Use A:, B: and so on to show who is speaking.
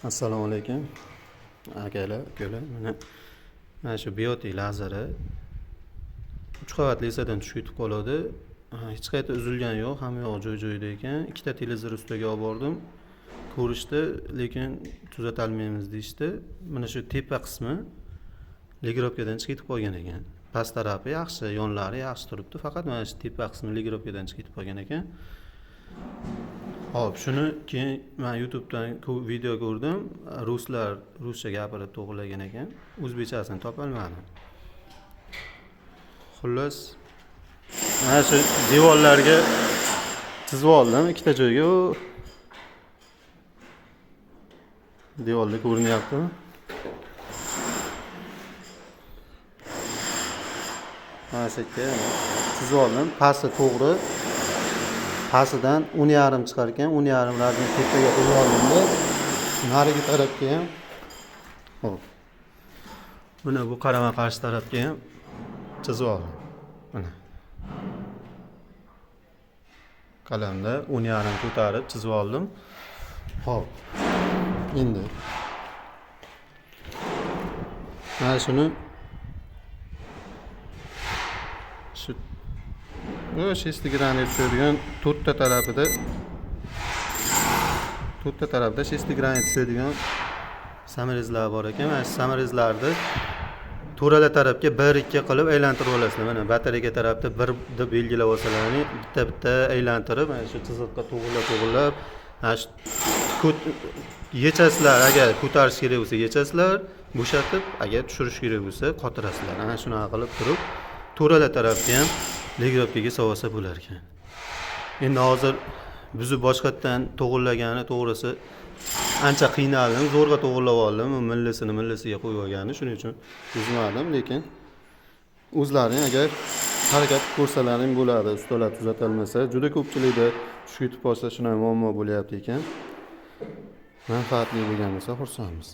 A: Assalomu alaykum akalar, ukalar. Mana shu Beauty lazeri 3 qavatli isadan tushib ketib qoladi. Hech qayerda uzilgani yo'q, hamma yoq joy-joyida ekan. Ikkita televizor ustiga olib bordim. Ko'rishdi, lekin tuzatalmaymiz deyishdi. Mana shu tepa qismi ligrovkadan chiqib ketib qolgan ekan. Past tarafi yaxshi, yonlari yaxshi turibdi, faqat mana shu tepa qismi ligrovkadan chiqib ketib qolgan ekan. Hop, shuni keyin men YouTube'dan video ko'rdim. Ruscha gapirib to'g'rilagan ekan. O'zbekchasini topolmadim. Xullas, mana shu devorlarga chizib oldim, ikkita joyga. Devorlar ko'rinyaptimi? Mana shu yerga chizib oldim. Pasti to'g'ri. Pastidan 1.5 chiqar ekan, 1.5 razmer tepaga qo'yib oldimda, narigi tarafga ham. Hop. Buni bu qarama qarshi tarafga ham chizib oldim. Mana. Qalamda 1.5 ko'tarib chizib oldim. Hop. Endi mana shuni shu 6 granit tushadigan to'rtta tarafida 6 granit tushadigan samarezlar bor ekan. Mana shu samarezlarni to'rala tarafga 1-2 qilib aylantirib olasizlar. Mana batareya tarafda 1 deb belgilab olsalaring, bitta aylantirib, mana shu chiziqqa to'g'rilab, mana shu yechasizlar. Agar ko'tarish kerak bo'lsa yechasizlar, bo'shatib, agar tushirish kerak bo'lsa qotirasizlar. Ana shunaqa qilib turib, to'rala tarafga ham ligrovkaga solsa bo'lar ekan. Endi hozir bizni boshqatdan to'g'rilagani to'g'risi ancha qiynaldim, zo'rg'a to'g'rilab oldim. Millisiga qo'yib olgani, shuning uchun buzmadim, lekin o'zlaring agar harakat ko'rsalaring bo'ladi. Ustalar tuzatilmasa, juda ko'pchilikda tushib ketib qolsa shunday muammo bo'lyapti ekan. Manfaatli bo'lgan bo'lsa xursandmiz.